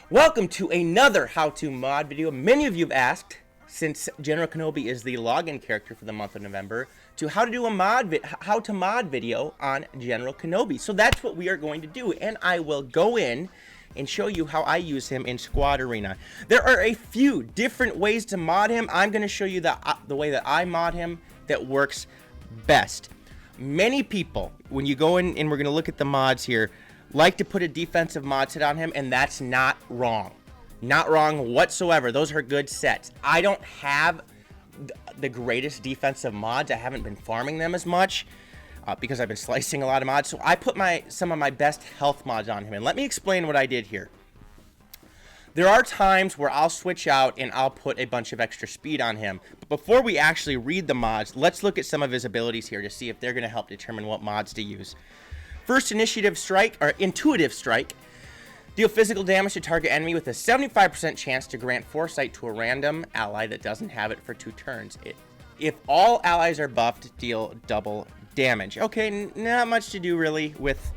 Welcome to another how-to mod video. Many of you have asked, since General Kenobi is the login character for the month of November, to how to mod video on General Kenobi. So that's what we are going to do, and I will go in and show you how I use him in Squad Arena. There are a few different ways to mod him. I'm going to show you the way that I mod him that works best. Many people, when you go in and we're going to look at the mods here, like to put a defensive mod set on him, and that's not wrong. Not wrong whatsoever. Those are good sets. I don't have the greatest defensive mods. I haven't been farming them as much because I've been slicing a lot of mods. So I put some of my best health mods on him, and let me explain what I did here. There are times where I'll switch out and I'll put a bunch of extra speed on him. But before we actually read the mods, let's look at some of his abilities here to see if they're going to help determine what mods to use. First, Intuitive Strike. Deal physical damage to target enemy with a 75% chance to grant Foresight to a random ally that doesn't have it for 2 turns. If all allies are buffed, deal double damage. Okay, not much to do really with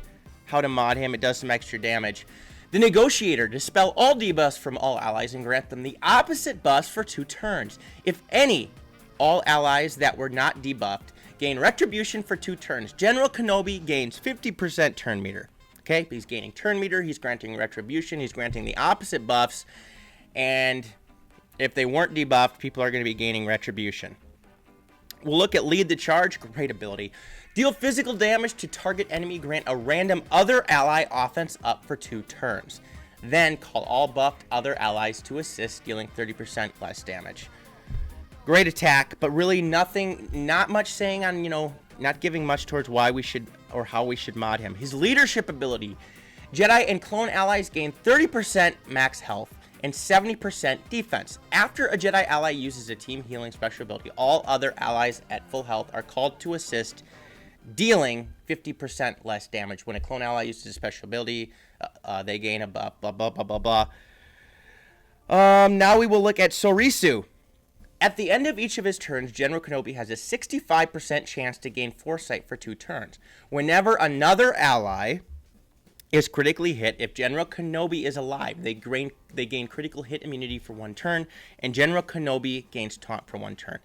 how to mod him. It does some extra damage. The Negotiator. Dispel all debuffs from all allies and grant them the opposite buffs for 2 turns. If any, all allies that were not debuffed gain Retribution for 2 turns. General Kenobi gains 50% turn meter. Okay, he's gaining turn meter, he's granting Retribution, he's granting the opposite buffs, and if they weren't debuffed, people are going to be gaining Retribution. We'll look at Lead the Charge. Great ability. Deal physical damage to target enemy, grant a random other ally offense up for 2 turns. Then call all buffed other allies to assist, dealing 30% less damage. Great attack, but really not much saying on, not giving much towards why we should or how we should mod him. His leadership ability. Jedi and clone allies gain 30% max health and 70% defense. After a Jedi ally uses a team healing special ability, all other allies at full health are called to assist, dealing 50% less damage. When a clone ally uses a special ability, they gain a buff, blah, blah, blah, blah, blah. Now we will look at Sorisu. At the end of each of his turns, General Kenobi has a 65% chance to gain Foresight for 2 turns. Whenever another ally is critically hit, if General Kenobi is alive, they gain critical hit immunity for 1 turn, and General Kenobi gains taunt for 1 turn.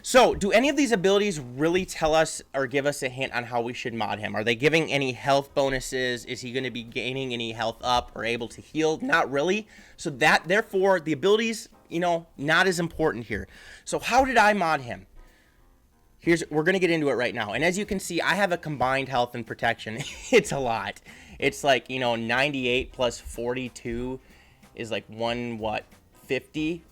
So, do any of these abilities really tell us or give us a hint on how we should mod him? Are they giving any health bonuses? Is he going to be gaining any health up or able to heal? Not really. So therefore, the abilities, not as important here. So how did I mod him? We're going to get into it right now. And as you can see, I have a combined health and protection. It's a lot. It's like, 98 plus 42 is like 50.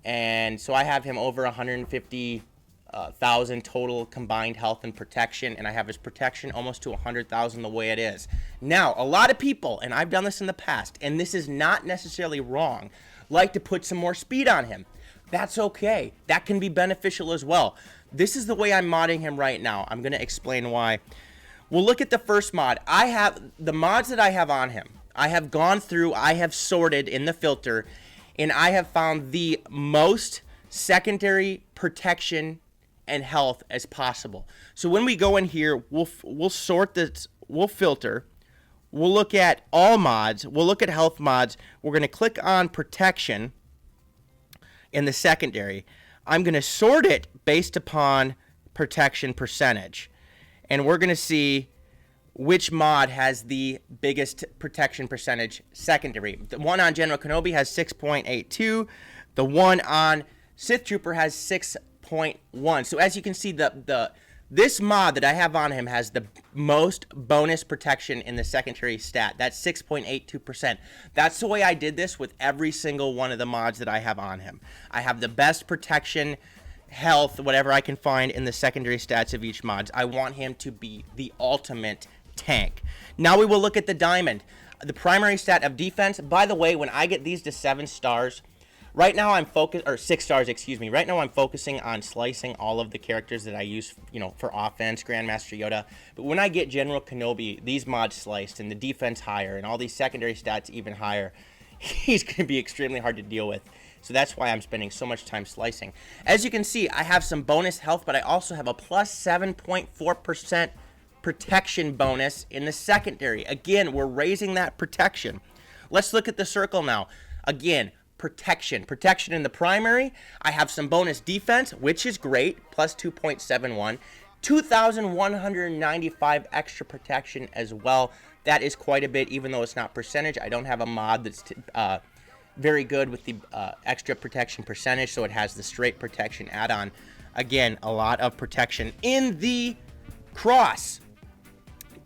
And so I have him over 150,000 total combined health and protection, and I have his protection almost to 100,000 the way it is. Now, a lot of people, and I've done this in the past, and this is not necessarily wrong, like to put some more speed on him. That's okay. That can be beneficial as well. This is the way I'm modding him right now. I'm going to explain why. We'll look at the first mod. I have the mods that I have on him. I have gone through, I have sorted in the filter, and I have found the most secondary protection and health as possible. So when we go in here, we'll sort this, we'll filter, we'll look at all mods, we'll look at health mods, we're going to click on protection in the secondary. I'm going to sort it based upon protection percentage, and we're going to see which mod has the biggest protection percentage secondary. The one on General Kenobi has 6.82. The one on Sith Trooper has 6.1. So as you can see, this mod that I have on him has the most bonus protection in the secondary stat. That's 6.82%. That's the way I did this with every single one of the mods that I have on him. I have the best protection, health, whatever I can find in the secondary stats of each mod. I want him to be the ultimate tank. Now we will look at the diamond. The primary stat of defense. By the way, when I get these to 7 stars, right now I'm focused, or 6 stars, excuse me. Right now I'm focusing on slicing all of the characters that I use, for offense, Grandmaster Yoda. But when I get General Kenobi, these mods sliced, and the defense higher, and all these secondary stats even higher, he's going to be extremely hard to deal with. So that's why I'm spending so much time slicing. As you can see, I have some bonus health, but I also have a plus 7.4% protection bonus in the secondary. Again, we're raising that protection. Let's look at the circle now. Again, protection. Protection in the primary. I have some bonus defense, which is great, plus 2.71. 2,195 extra protection as well. That is quite a bit, even though it's not percentage. I don't have a mod that's very good with the extra protection percentage, so it has the straight protection add-on. Again, a lot of protection in the cross.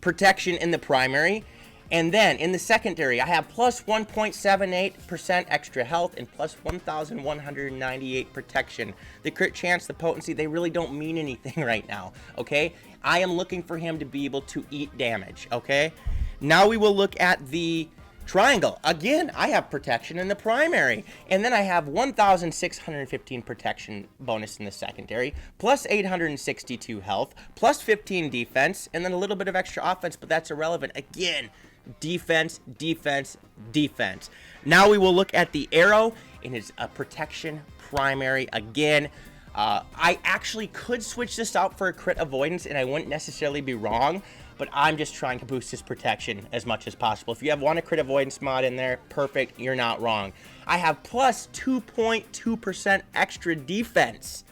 Protection in the primary. And then in the secondary, I have plus 1.78% extra health and plus 1,198 protection. The crit chance, the potency, they really don't mean anything right now, okay? I am looking for him to be able to eat damage, okay? Now we will look at the triangle. Again, I have protection in the primary. And then I have 1,615 protection bonus in the secondary, plus 862 health, plus 15 defense, and then a little bit of extra offense, but that's irrelevant. Again, defense, defense, defense. Now we will look at the arrow in his protection primary. Again, I actually could switch this out for a crit avoidance, and I wouldn't necessarily be wrong, but I'm just trying to boost his protection as much as possible. If you want a crit avoidance mod in there, perfect, you're not wrong. I have plus 2.2% extra defense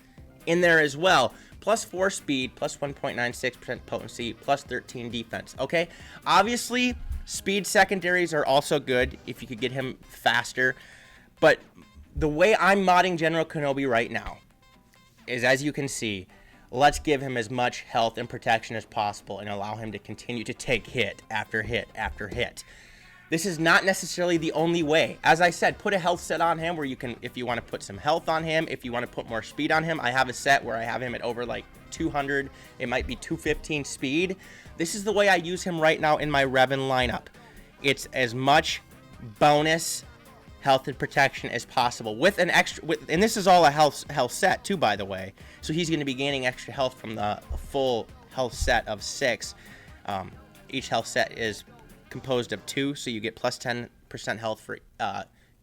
in there as well. Plus 4 speed, plus 1.96% potency, plus 13 defense, okay? Obviously, speed secondaries are also good if you could get him faster, but the way I'm modding General Kenobi right now is, as you can see, let's give him as much health and protection as possible and allow him to continue to take hit after hit after hit. This is not necessarily the only way. As I said, put a health set on him where you can, if you want to put some health on him, if you want to put more speed on him. I have a set where I have him at over like 200, it might be 215 speed. This is the way I use him right now in my Revan lineup. It's as much bonus health and protection as possible with an extra, and this is all a health set too, by the way. So he's going to be gaining extra health from the full health set of 6. Each health set is composed of 2, so you get plus 10% health for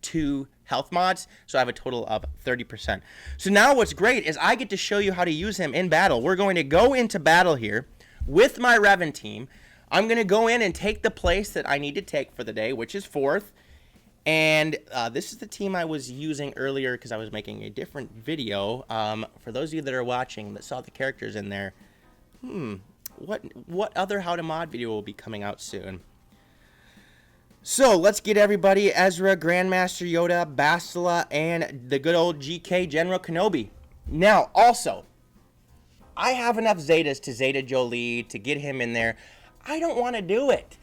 2 health mods, so I have a total of 30%. So now what's great is I get to show you how to use him in battle. We're going to go into battle here with my Revan team. I'm going to go in and take the place that I need to take for the day, which is 4th. And this is the team I was using earlier because I was making a different video. For those of you that are watching that saw the characters in there, what other How to Mod video will be coming out soon? So let's get everybody: Ezra, Grandmaster Yoda, Bastila, and the good old GK General Kenobi. Now, also, I have enough Zetas to Zeta Jolie to get him in there. I don't want to do it.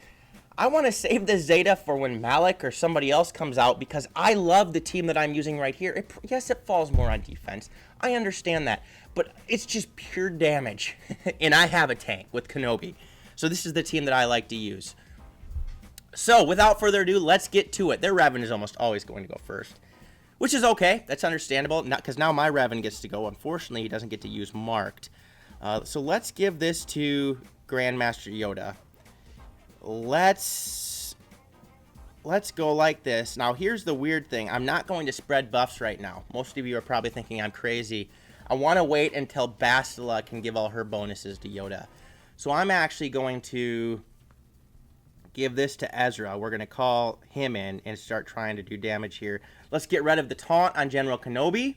I want to save the Zeta for when Malik or somebody else comes out because I love the team that I'm using right here. Yes, it falls more on defense. I understand that. But it's just pure damage. And I have a tank with Kenobi. So this is the team that I like to use. So without further ado, let's get to it. Their Revan is almost always going to go first, which is okay. That's understandable. Not because now my Revan gets to go. Unfortunately, he doesn't get to use marked. So let's give this to Grandmaster Yoda. Let's go like this. Now, here's the weird thing. I'm not going to spread buffs right now. Most of you are probably thinking I'm crazy. I want to wait until Bastila can give all her bonuses to Yoda. So I'm actually going to give this to Ezra. We're going to call him in and start trying to do damage here. Let's get rid of the taunt on General Kenobi.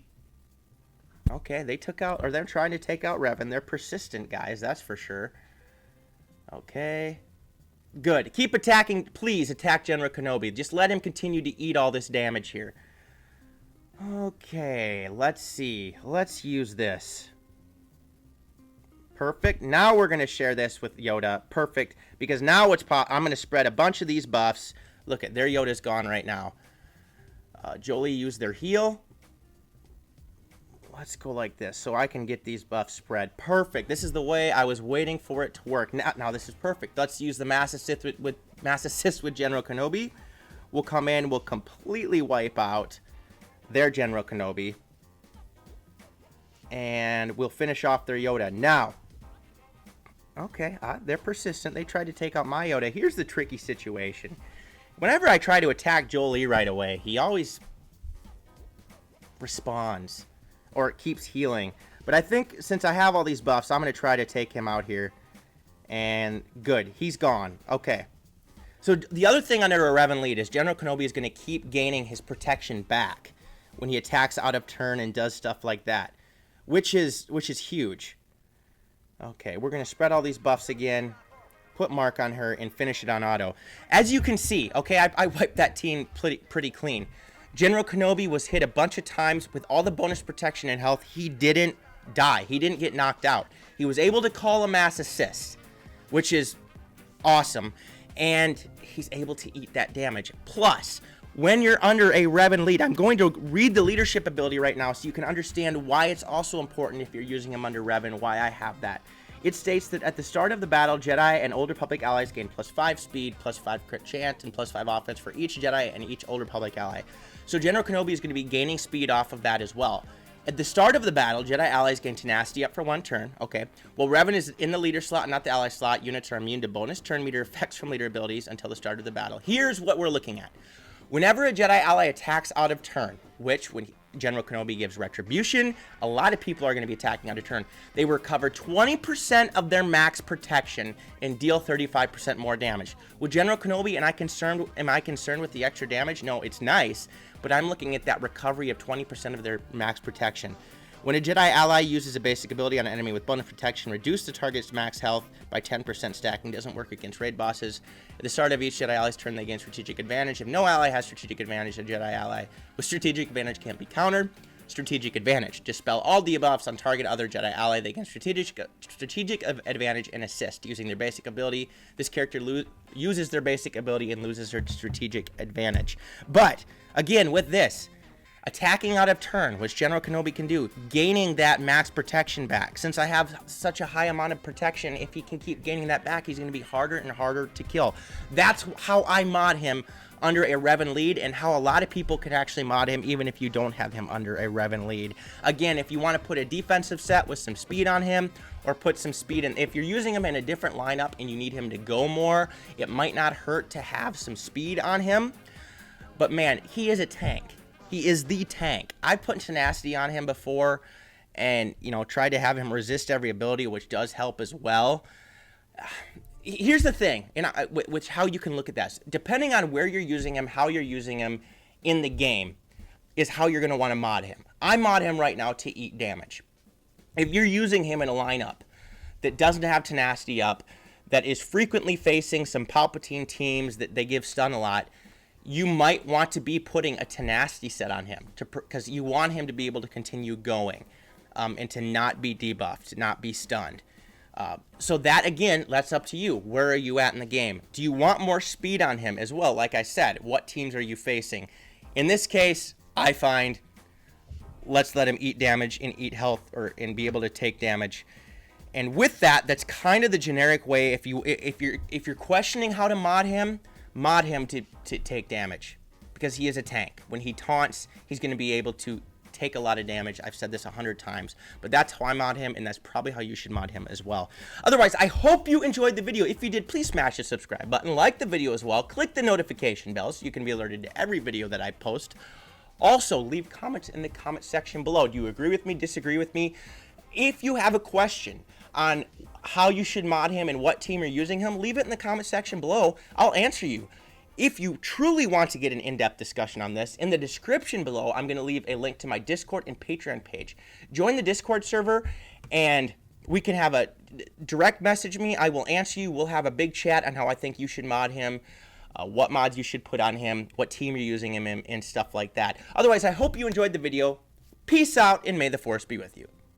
Okay, they took out, or they're trying to take out Revan. They're persistent, guys, that's for sure. Okay. Good. Keep attacking. Please attack General Kenobi. Just let him continue to eat all this damage here. Okay, let's see. Let's use this. Perfect. Now we're going to share this with Yoda. Perfect. Because now I'm going to spread a bunch of these buffs. Look at, their Yoda's gone right now. Jolie used their heal. Let's go like this so I can get these buffs spread. Perfect. This is the way I was waiting for it to work. Now this is perfect. Let's use the mass assist with General Kenobi. We'll come in. We'll completely wipe out their General Kenobi. And we'll finish off their Yoda. Now, okay, they're persistent. They tried to take out my Yoda. Here's the tricky situation. Whenever I try to attack Jolie right away, he always responds. Or it keeps healing. But I think since I have all these buffs, I'm going to try to take him out here. And good. He's gone. Okay. So the other thing under a Revan lead is General Kenobi is going to keep gaining his protection back when he attacks out of turn and does stuff like that, which is huge. Okay, we're going to spread all these buffs again, put Mark on her, and finish it on auto. As you can see, okay, I wiped that team pretty clean. General Kenobi was hit a bunch of times with all the bonus protection and health. He didn't die. He didn't get knocked out. He was able to call a mass assist, which is awesome. And he's able to eat that damage. Plus, when you're under a Revan lead, I'm going to read the leadership ability right now so you can understand why it's also important if you're using him under Revan, why I have that. It states that at the start of the battle, Jedi and Old Republic allies gain +5 speed, +5 crit chance, and +5 offense for each Jedi and each Old Republic ally. So General Kenobi is going to be gaining speed off of that as well. At the start of the battle, Jedi allies gain tenacity up for 1 turn. Okay. Well, Revan is in the leader slot, not the ally slot. Units are immune to bonus turn meter effects from leader abilities until the start of the battle. Here's what we're looking at. Whenever a Jedi ally attacks out of turn, which when General Kenobi gives retribution, a lot of people are going to be attacking out of turn. They recover 20% of their max protection and deal 35% more damage. With General Kenobi, am I concerned with the extra damage? No, it's nice, but I'm looking at that recovery of 20% of their max protection. When a Jedi ally uses a basic ability on an enemy with bonus protection, reduce the target's max health by 10%. Stacking doesn't work against raid bosses. At the start of each Jedi ally's turn, they gain strategic advantage. If no ally has strategic advantage, a Jedi ally with strategic advantage can't be countered. Strategic advantage. Dispel all debuffs on target other Jedi ally. They gain strategic advantage and assist using their basic ability. This character uses their basic ability and loses their strategic advantage. But, again, with this, attacking out of turn, which General Kenobi can do, gaining that max protection back. Since I have such a high amount of protection, if he can keep gaining that back, he's going to be harder and harder to kill. That's how I mod him under a Revan lead, and how a lot of people can actually mod him even if you don't have him under a Revan lead. Again, if you want to put a defensive set with some speed on him, or put some speed in, if you're using him in a different lineup and you need him to go more, it might not hurt to have some speed on him. But man, he is a tank. He is the tank. I've put tenacity on him before and, tried to have him resist every ability, which does help as well. Here's the thing, which how you can look at this. Depending on where you're using him, how you're using him in the game, is how you're going to want to mod him. I mod him right now to eat damage. If you're using him in a lineup that doesn't have tenacity up, that is frequently facing some Palpatine teams that they give stun a lot, you might want to be putting a tenacity set on him because you want him to be able to continue going and to not be debuffed, to not be stunned. So that, again, that's up to you. Where are you at in the game? Do you want more speed on him as well? Like I said, what teams are you facing? In this case, I find let's let him eat damage and eat health and be able to take damage. And with that, that's kind of the generic way. If you're questioning how to mod him to take damage, because he is a tank. When he taunts, he's going to be able to take a lot of damage. I've said this 100 times, but that's how I mod him, and that's probably how you should mod him as well. Otherwise, I hope you enjoyed the video. If you did, please smash the subscribe button, like the video as well, click the notification bell so you can be alerted to every video that I post. Also, leave comments in the comment section below. Do you agree with me, disagree with me? If you have a question on how you should mod him and what team you're using him, leave it in the comment section below. I'll answer you. If you truly want to get an in-depth discussion on this, in the description below, I'm going to leave a link to my Discord and Patreon page. Join the Discord server, and we can have a direct message me. I will answer you. We'll have a big chat on how I think you should mod him, what mods you should put on him, what team you're using him in, and stuff like that. Otherwise, I hope you enjoyed the video. Peace out, and may the Force be with you.